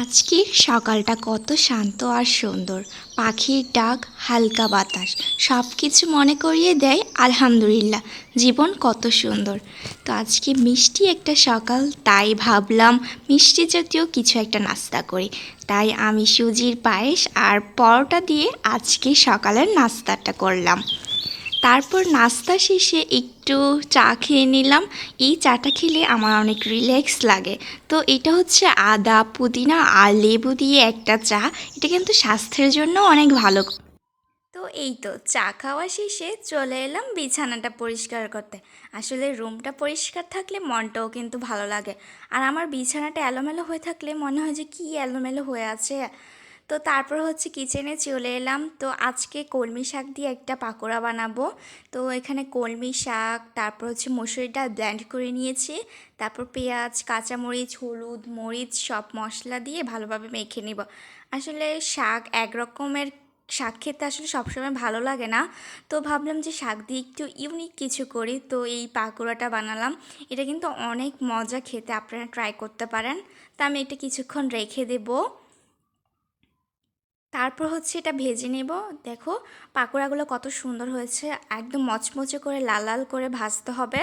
আজকে সকালটা কত শান্ত আর সুন্দর। পাখির ডাক, হালকা বাতাস সব কিছু মনে করিয়ে দেয় আলহামদুলিল্লাহ, জীবন কত সুন্দর। তো আজকে মিষ্টি একটা সকাল, তাই ভাবলাম মিষ্টি জাতীয় কিছু একটা নাস্তা করি। তাই আমি সুজির পায়েস আর পরোটা দিয়ে আজকে সকালের নাস্তাটা করলাম। তারপর নাস্তা শেষে একটু চা খেয়ে নিলাম। এই চাটা খেলে আমার অনেক রিল্যাক্স লাগে। তো এটা হচ্ছে আদা, পুদিনা আর লেবু দিয়ে একটা চা। এটা কিন্তু স্বাস্থ্যের জন্য অনেক ভালো। তো এই তো চা খাওয়া শেষে চলে এলাম বিছানাটা পরিষ্কার করতে। আসলে রুমটা পরিষ্কার থাকলে মনটাও কিন্তু ভালো লাগে। আর আমার বিছানাটা এলোমেলো হয়ে থাকলে মনে হয় যে কী এলোমেলো হয়ে আছে। তো তারপর হচ্ছে কিচেনে চলে এলাম। তো আজকে কলমি শাক দিয়ে একটা পাকোড়া বানাবো। তো এখানে কলমি শাক, তারপর হচ্ছে মসুরি ডাল ব্লেন্ড করে নিয়েছি। তারপর পেঁয়াজ, কাঁচামরিচ, হলুদ, মরিচ সব মশলা দিয়ে ভালোভাবে মেখে নিব। আসলে শাক এক রকমের শাক খেতে আসলে সবসময় ভালো লাগে না। তো ভাবলাম যে শাক দিয়ে একটু ইউনিক কিছু করি, তো এই পাকোড়াটা বানালাম। এটা কিন্তু অনেক মজা খেতে, আপনারা ট্রাই করতে পারেন। তা আমি এটা কিছুক্ষণ রেখে দেবো। তারপর হচ্ছে এটা ভেজে নেব। দেখো পাকোড়াগুলো কত সুন্দর হয়েছে, একদম মচমচে করে লাল লাল করে ভাজতে হবে।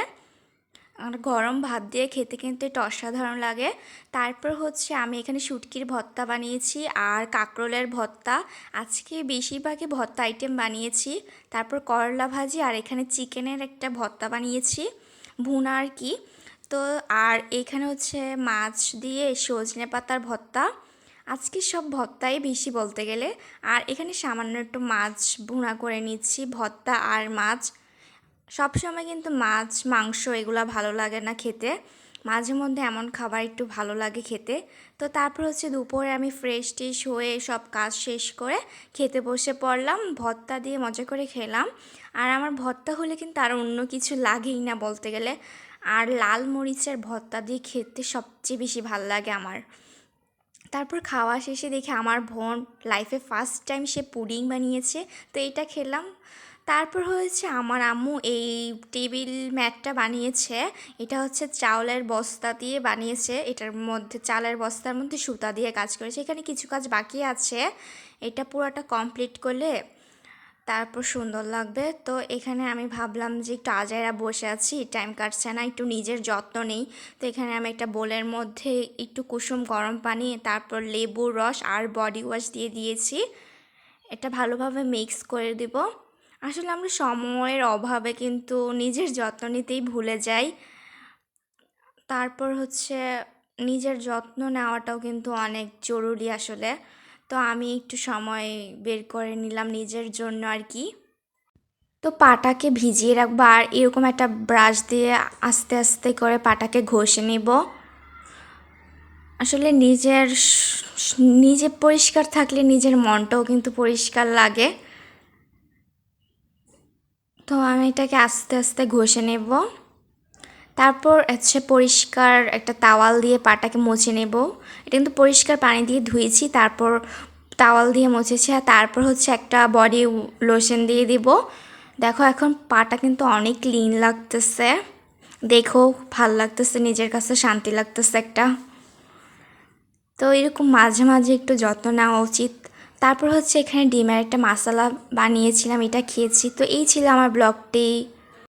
আর গরম ভাত দিয়ে খেতে কিন্তু এটা অসাধারণ লাগে। তারপর হচ্ছে আমি এখানে শুটকির ভর্তা বানিয়েছি আর কাঁকরোলের ভর্তা। আজকে বেশিরভাগই ভর্তা আইটেম বানিয়েছি। তারপর করলা ভাজি আর এখানে চিকেনের একটা ভর্তা বানিয়েছি, ভুনা আর কি। তো আর এখানে হচ্ছে মাছ দিয়ে সজনে পাতার ভর্তা। আজকে সব ভর্তাই বেশি বলতে গেলে। আর এখানে সামান্য একটু মাছ ভুনা করে নিচ্ছি, ভর্তা আর মাছ। সব সময় কিন্তু মাছ মাংস এগুলা ভালো লাগে না খেতে, মাঝে মধ্যে এমন খাবার একটু ভালো লাগে খেতে। তো তারপর হচ্ছে দুপুরে আমি ফ্রেশ ট্রেশ হয়ে সব কাজ শেষ করে খেতে বসে পড়লাম, ভর্তা দিয়ে মজা করে খেলাম। আর আমার ভর্তা হলে কিন্তু আর অন্য কিছু লাগেই না বলতে গেলে। আর লাল মরিচের ভর্তা দিয়ে খেতে সবচেয়ে বেশি ভালো লাগে আমার। তারপর খাওয়া শেষে দেখি আমার বোন লাইফে ফার্স্ট টাইম সে পুডিং বানিয়েছে, তো এইটা খেলাম। তারপর হয়েছে আমার আম্মু এই টেবিল ম্যাটটা বানিয়েছে। এটা হচ্ছে চাউলের বস্তা দিয়ে বানিয়েছে, এটার মধ্যে চালের বস্তার মধ্যে সুতা দিয়ে কাজ করেছে। এখানে কিছু কাজ বাকি আছে, এটা পুরোটা কমপ্লিট করলে তারপর সুন্দর লাগবে। তো এখানে আমি ভাবলাম যে একটু আজাইরা বসে আছি, টাইম কাটছে না, একটু নিজের যত্ন নেই। তো এখানে আমি একটা বোলের মধ্যে একটু কুসুম গরম পানি, তারপর লেবুর রস আর বডি ওয়াশ দিয়ে দিয়েছি। এটা ভালোভাবে মিক্স করে দিব। আসলে আমরা সময়ের অভাবে কিন্তু নিজের যত্ন নিতেই ভুলে যাই। তারপর হচ্ছে নিজের যত্ন নেওয়াটাও কিন্তু অনেক জরুরি আসলে। তো আমি একটু সময় বের করে নিলাম নিজের জন্য আর কি। তো পাটাকে ভিজিয়ে রাখবো আর এরকম একটা ব্রাশ দিয়ে আস্তে আস্তে করে পাটাকে ঘষে নিব। আসলে নিজে পরিষ্কার থাকলে নিজের মনটাও কিন্তু পরিষ্কার লাগে। তো আমি এটাকে আস্তে আস্তে ঘষে নেব। তারপর হচ্ছে পরিষ্কার একটা তাওয়াল দিয়ে পাটাকে মুছে নেব। এটা কিন্তু পরিষ্কার পানি দিয়ে ধুয়েছি, তারপর তাওয়াল দিয়ে মুছেছি। আর তারপর হচ্ছে একটা বডি লোশন দিয়ে দিব। দেখো এখন পাটা কিন্তু অনেক ক্লিন লাগতেছে, দেখো ভাল লাগতেছে, নিজের কাছে শান্তি লাগতেছে একটা। তো এরকম মাঝে মাঝে একটু যত্ন নেওয়া উচিত। তারপর হচ্ছে এখানে ডিমের একটা মশলা বানিয়েছিলাম, এটা খেয়েছি। তো এই ছিল আমার ব্লগটি।